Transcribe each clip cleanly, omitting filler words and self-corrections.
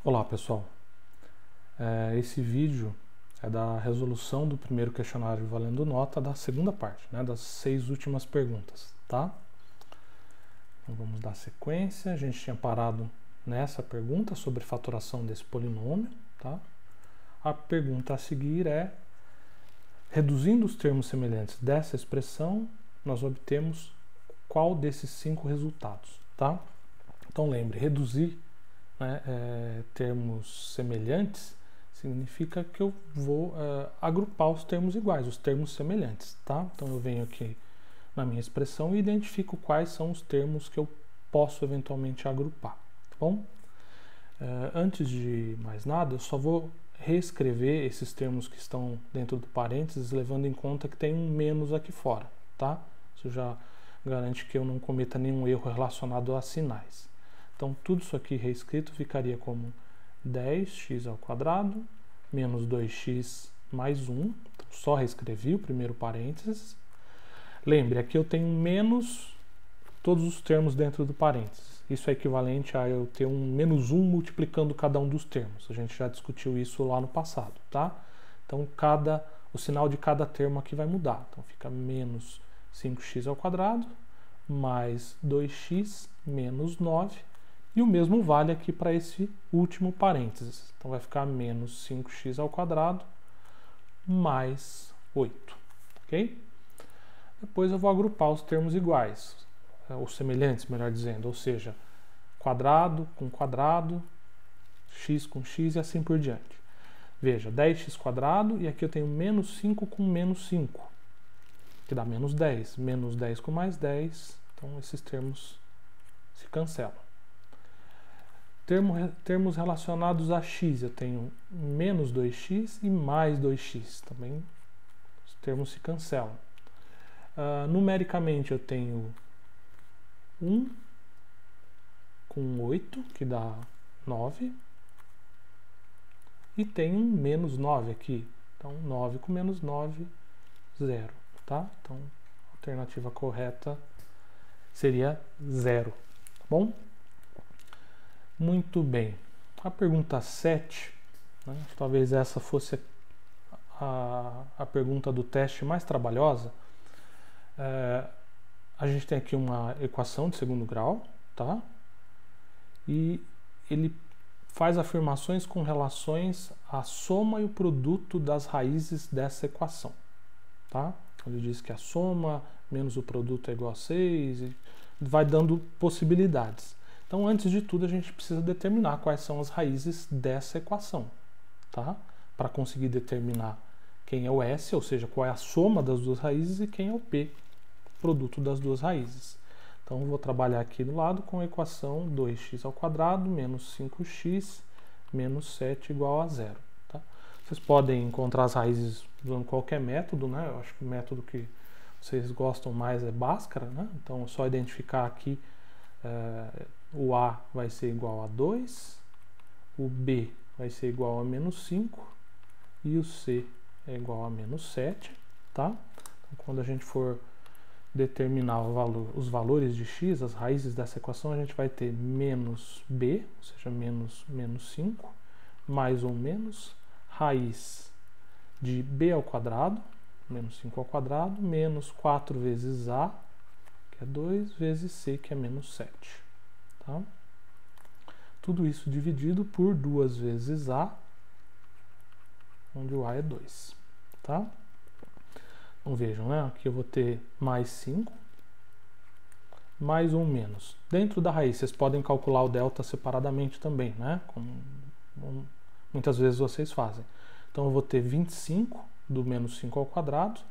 Olá pessoal, esse vídeo é da resolução do primeiro questionário valendo nota da segunda parte, das 6 últimas perguntas, tá? Então vamos dar sequência. A gente tinha parado nessa pergunta sobre fatoração desse polinômio, tá? A pergunta a seguir é: reduzindo os termos semelhantes dessa expressão, nós obtemos qual desses 5 resultados, tá? Então lembre, reduzir termos semelhantes significa que eu vou agrupar os termos iguais, os termos semelhantes, tá? Então eu venho aqui na minha expressão e identifico quais são os termos que eu posso eventualmente agrupar, tá bom? Antes de mais nada, eu só vou reescrever esses termos que estão dentro do parênteses, levando em conta que tem um menos aqui fora, tá? Isso já garante que eu não cometa nenhum erro relacionado a sinais. Então, tudo isso aqui reescrito ficaria como 10x² menos 2x mais 1. Então, só reescrevi o primeiro parênteses. Lembre, aqui eu tenho menos todos os termos dentro do parênteses. Isso é equivalente a eu ter um menos 1 multiplicando cada um dos termos. A gente já discutiu isso lá no passado, tá? Então, o sinal de cada termo aqui vai mudar. Então, fica menos 5x² mais 2x menos 9. E o mesmo vale aqui para esse último parênteses. Então vai ficar menos 5x² mais 8, ok? Depois eu vou agrupar os termos iguais, ou semelhantes, melhor dizendo, ou seja, quadrado com quadrado, x com x e assim por diante. Veja, 10x² e aqui eu tenho menos 5 com menos 5, que dá menos 10. Menos 10 com mais 10, então esses termos se cancelam. Termos relacionados a x, eu tenho menos 2x e mais 2x, também os termos se cancelam. Numericamente eu tenho 1 com 8, que dá 9, e tenho um menos 9 aqui, então 9 com menos 9, 0, tá? Então a alternativa correta seria 0, tá bom? Muito bem. A pergunta 7, talvez essa fosse a pergunta do teste mais trabalhosa. A gente tem aqui uma equação de segundo grau, tá? E ele faz afirmações com relações à soma e o produto das raízes dessa equação, tá? Ele diz que a soma menos o produto é igual a 6, e vai dando possibilidades. Então, antes de tudo, a gente precisa determinar quais são as raízes dessa equação, tá? Para conseguir determinar quem é o S, ou seja, qual é a soma das duas raízes, e quem é o P, produto das duas raízes. Então, eu vou trabalhar aqui do lado com a equação 2x² menos 5x menos 7 igual a 0. Tá? Vocês podem encontrar as raízes usando qualquer método, né? Eu acho que o método que vocês gostam mais é Bhaskara, né? Então, é só identificar aqui o A vai ser igual a 2, o B vai ser igual a menos 5 e o C é igual a menos 7, tá? Então, quando a gente for determinar os valores de x, as raízes dessa equação, a gente vai ter menos B, ou seja, menos 5, mais ou menos, raiz de B², menos 5², menos 4 vezes A, que é 2, vezes C, que é menos 7. Tá? Tudo isso dividido por 2 vezes A, onde o A é 2. Tá? Então vejam, aqui eu vou ter mais 5, mais ou menos. Dentro da raiz, vocês podem calcular o delta separadamente também, como muitas vezes vocês fazem. Então eu vou ter 25 do menos 5²,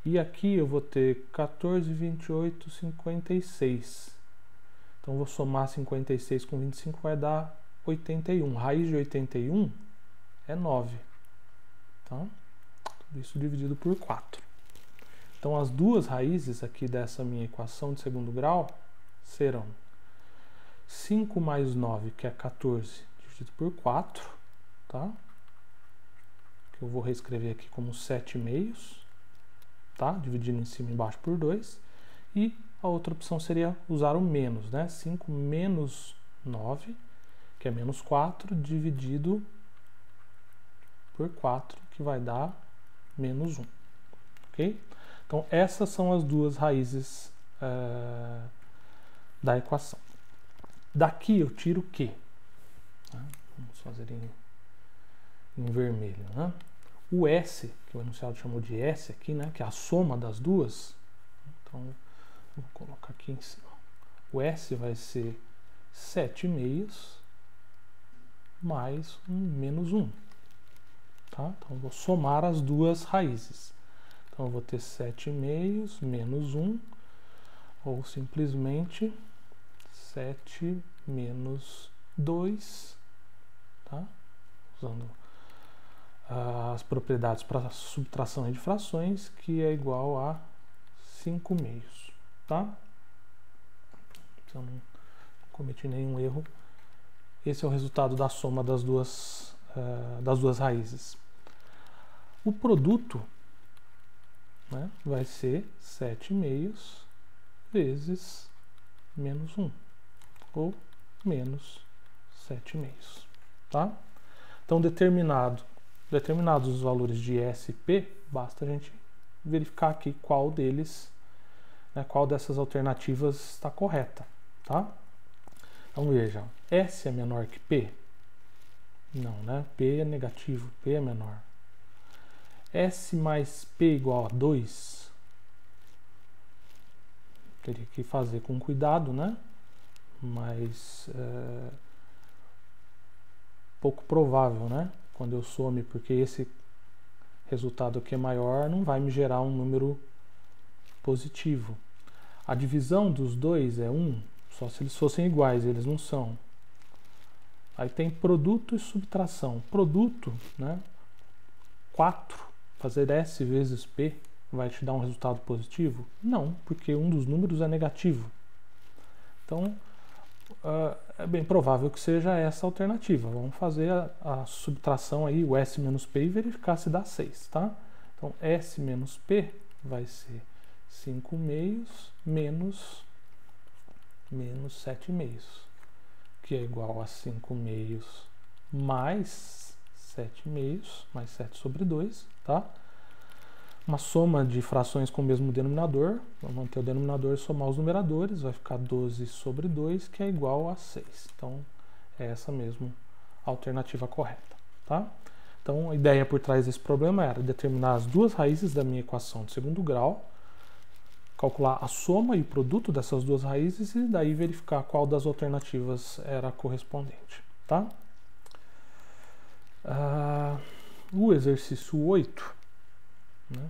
e aqui eu vou ter 14, 28, 56. Então, eu vou somar 56 com 25, vai dar 81. Raiz de 81 é 9. Tá? Tudo isso dividido por 4. Então, as duas raízes aqui dessa minha equação de segundo grau serão 5 mais 9, que é 14, dividido por 4. Tá? Que eu vou reescrever aqui como 7/2. Tá? Dividindo em cima e embaixo por 2. E a outra opção seria usar o menos, 5 menos 9, que é menos 4, dividido por 4, que vai dar menos 1. Ok? Então, essas são as duas raízes da equação. Daqui eu tiro o quê? Vamos fazer em vermelho. Né? O S, que o enunciado chamou de S aqui, né, que é a soma das duas. Então, vou colocar aqui em cima. O S vai ser 7/2 mais menos 1. Tá? Então, eu vou somar as duas raízes. Então, eu vou ter 7/2 menos 1, ou simplesmente 7 menos 2, tá? Usando as propriedades para subtração de frações, que é igual a 5/2, tá? Se eu não cometi nenhum erro, esse é o resultado da soma das duas raízes. O produto, né, vai ser 7/2 vezes menos 1, ou menos 7/2, tá? Então, determinados os valores de S e P, basta a gente verificar aqui qual deles, né, qual dessas alternativas está correta, tá? Então, veja, S é menor que P? Não, né? P é negativo, P é menor. S mais P igual a 2, teria que fazer com cuidado, né? Mas pouco provável, né? Quando eu some, porque esse resultado aqui é maior, não vai me gerar um número positivo. A divisão dos dois é 1, só se eles fossem iguais, eles não são. Aí tem produto e subtração. Produto, né? 4, fazer S vezes P vai te dar um resultado positivo? Não, porque um dos números é negativo. Então, é bem provável que seja essa alternativa. Vamos fazer a subtração aí, o S menos P, e verificar se dá 6, tá? Então, S menos P vai ser 5/2 menos 7/2, que é igual a 5/2 mais 7/2, mais 7 sobre 2, tá? Uma soma de frações com o mesmo denominador, vamos manter o denominador e somar os numeradores, vai ficar 12 sobre 2, que é igual a 6. Então, é essa mesmo a alternativa correta, tá? Então, a ideia por trás desse problema era determinar as duas raízes da minha equação de segundo grau, calcular a soma e o produto dessas duas raízes e daí verificar qual das alternativas era a correspondente, tá? O exercício 8, né?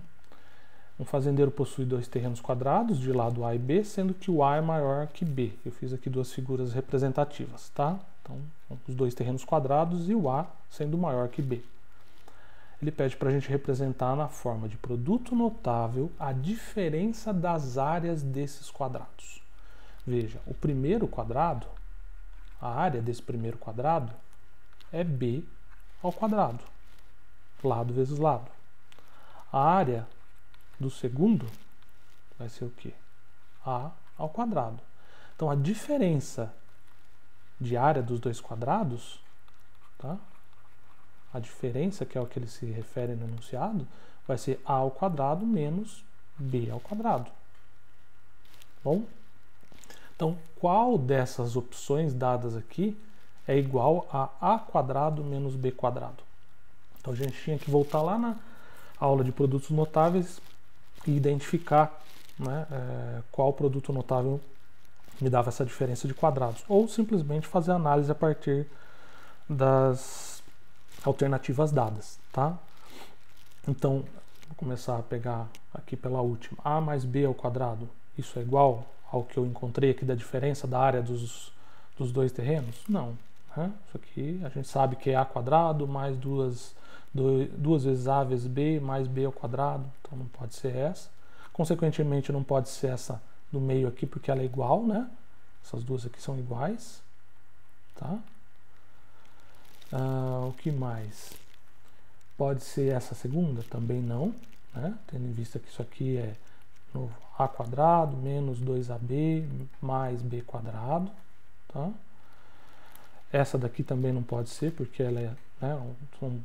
Um fazendeiro possui 2 terrenos quadrados de lado A e B, sendo que o A é maior que B. Eu fiz aqui duas figuras representativas, tá? Então, os 2 terrenos quadrados e o A sendo maior que B. Ele pede para a gente representar na forma de produto notável a diferença das áreas desses quadrados. Veja, o primeiro quadrado, a área desse primeiro quadrado é B ao quadrado, lado vezes lado. A área do segundo vai ser o quê? A ao quadrado. Então, a diferença de área dos dois quadrados, tá? A diferença, que é o que ele se refere no enunciado, vai ser A ao quadrado menos B ao quadrado. Bom? Então, qual dessas opções dadas aqui é igual a A quadrado menos B quadrado? Então, a gente tinha que voltar lá na aula de produtos notáveis e identificar, né, qual produto notável me dava essa diferença de quadrados, ou simplesmente fazer análise a partir das alternativas dadas, tá? Então, vou começar a pegar aqui pela última. A mais B ao quadrado, isso é igual ao que eu encontrei aqui da diferença da área dos dois terrenos? Não. Né? Isso aqui a gente sabe que é A quadrado mais duas vezes A vezes B mais B ao quadrado, então não pode ser essa. Consequentemente, não pode ser essa do meio aqui, porque ela é igual, né? Essas duas aqui são iguais, tá? O que mais? Pode ser essa segunda? Também não, né? Tendo em vista que isso aqui é novo, A quadrado menos 2AB mais B quadrado, tá? Essa daqui também não pode ser, porque ela é, né, são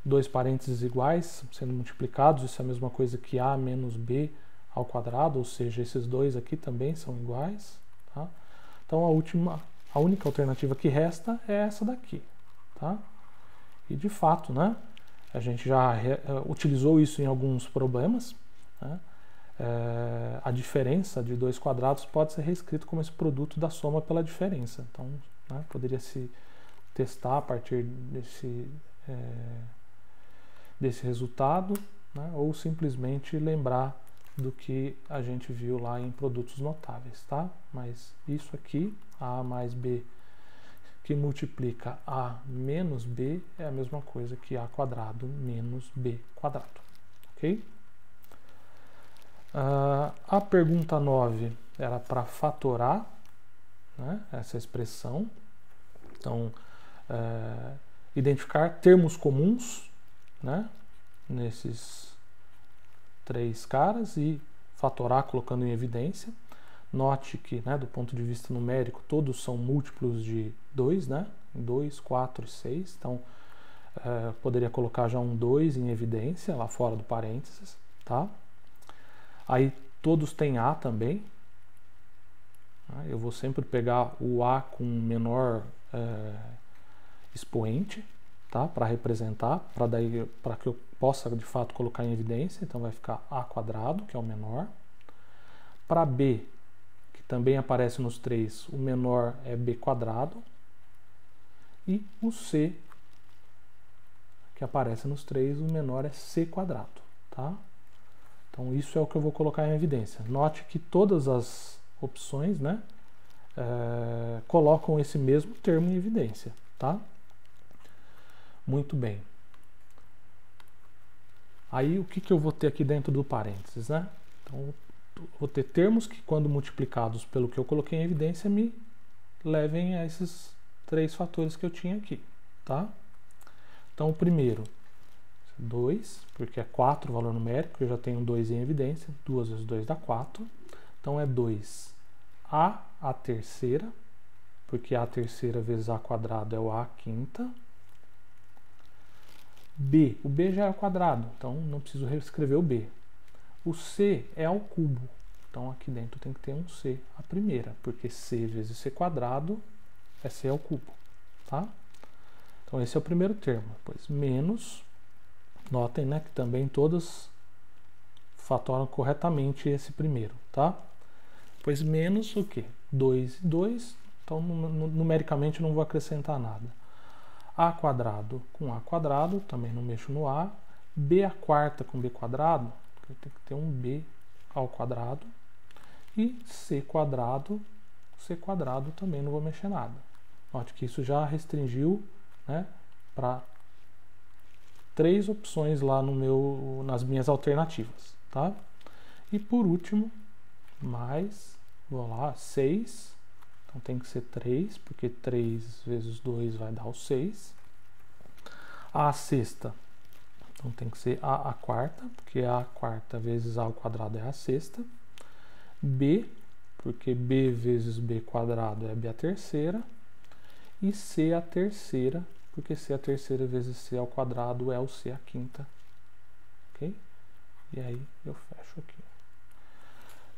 dois parênteses iguais sendo multiplicados. Isso é a mesma coisa que A menos B ao quadrado, ou seja, esses dois aqui também são iguais. Tá? Então a única alternativa que resta é essa daqui. Tá? E de fato, né, a gente já utilizou isso em alguns problemas. Né? A diferença de dois quadrados pode ser reescrito como esse produto da soma pela diferença. Então, né, poderia se testar a partir desse resultado, né, ou simplesmente lembrar do que a gente viu lá em produtos notáveis, tá? Mas isso aqui, A mais B, que multiplica A menos B, é a mesma coisa que A quadrado menos B quadrado, ok? A pergunta 9 era para fatorar, né, essa expressão. Então, identificar termos comuns, né, nesses três caras e fatorar colocando em evidência. Note que, né, do ponto de vista numérico, todos são múltiplos de 2, né? 2, 4 e 6. Então, poderia colocar já um 2 em evidência, lá fora do parênteses, tá? Aí, todos têm A também. Eu vou sempre pegar o A com menor expoente, tá? Para representar, para que eu possa, de fato, colocar em evidência. Então, vai ficar A quadrado, que é o menor. Para B, que também aparece nos três, o menor é B quadrado. E o C, que aparece nos três, o menor é C quadrado, tá? Então, isso é o que eu vou colocar em evidência. Note que todas as opções, né, colocam esse mesmo termo em evidência, tá? Muito bem. Aí, o que eu vou ter aqui dentro do parênteses, né? Então, vou ter termos que, quando multiplicados pelo que eu coloquei em evidência, me levem a esses três fatores que eu tinha aqui, tá? Então, o primeiro, 2, porque é 4 o valor numérico, eu já tenho 2 em evidência, 2 vezes 2 dá 4. Então, é 2A a terceira, porque A terceira vezes A quadrado é o A quinta. B, o B já é ao quadrado, então não preciso reescrever o B. O C é ao cubo, então aqui dentro tem que ter um C a primeira, porque C vezes C quadrado é C ao cubo, tá? Então esse é o primeiro termo, depois menos, notem, né, que também todas fatoram corretamente esse primeiro, tá? Depois menos o quê? 2 e 2, então numericamente não vou acrescentar nada. A quadrado com A quadrado, também não mexo no A. B a quarta com B quadrado, tem que ter um B ao quadrado. E C quadrado também não vou mexer nada. Note que isso já restringiu, né, para 3 opções lá nas minhas alternativas, tá? E por último, mais, vou lá, 6. Então tem que ser 3, porque 3 vezes 2 vai dar o 6. A sexta, então tem que ser A quarta, porque A quarta vezes A ao quadrado é A sexta. B, porque B vezes B quadrado é B a terceira. E C a terceira, porque C a terceira vezes C ao quadrado é o C a quinta. Ok? E aí eu fecho aqui.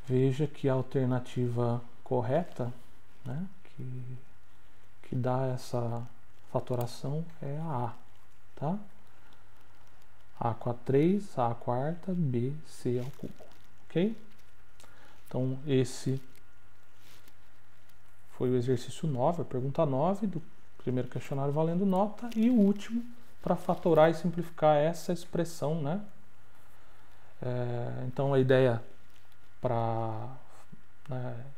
Veja que a alternativa correta, né, que dá essa fatoração é a A, tá? A com a 3, A quarta, B, C ao cubo, ok? Então, esse foi o exercício 9, a pergunta 9 do primeiro questionário valendo nota, e o último para fatorar e simplificar essa expressão, né? Então, a ideia para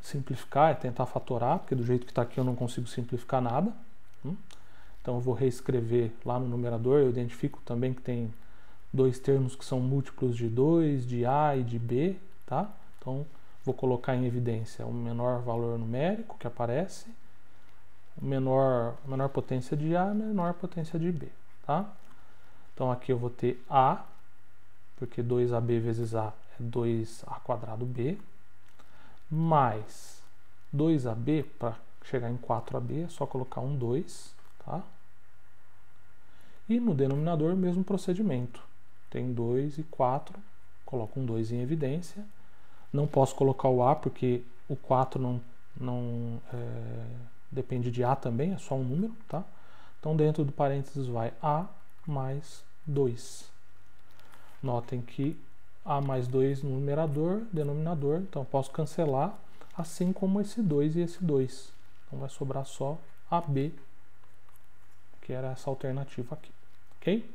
simplificar é tentar fatorar, porque do jeito que está aqui eu não consigo simplificar nada. Então eu vou reescrever lá no numerador, eu identifico também que tem dois termos que são múltiplos de 2, de A e de B, tá? Então vou colocar em evidência o menor valor numérico que aparece, a menor potência de A, a menor potência de B, tá? Então aqui eu vou ter A, porque 2AB vezes A é 2A quadrado B, mais 2AB, para chegar em 4AB, é só colocar um 2, tá? E no denominador, mesmo procedimento. Tem 2 e 4, coloco um 2 em evidência. Não posso colocar o A, porque o 4 não depende de A também, é só um número, tá? Então, dentro do parênteses vai A mais 2. Notem que A mais 2 no numerador, denominador, então eu posso cancelar, assim como esse 2 e esse 2. Então, vai sobrar só AB, que era essa alternativa aqui, ok?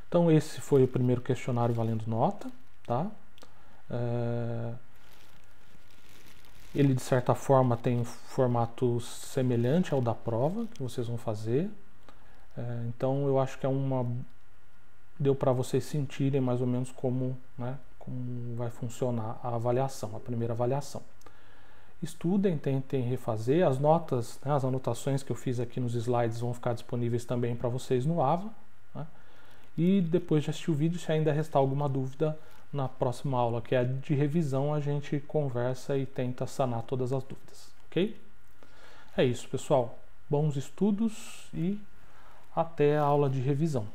Então, esse foi o primeiro questionário valendo nota, tá? Ele, de certa forma, tem um formato semelhante ao da prova que vocês vão fazer. Então, eu acho que deu para vocês sentirem mais ou menos como vai funcionar a avaliação, a primeira avaliação. Estudem, tentem refazer. As notas, as anotações que eu fiz aqui nos slides vão ficar disponíveis também para vocês no AVA. Né? E depois de assistir o vídeo, se ainda restar alguma dúvida, na próxima aula, que é a de revisão, a gente conversa e tenta sanar todas as dúvidas, ok? É isso, pessoal. Bons estudos e até a aula de revisão.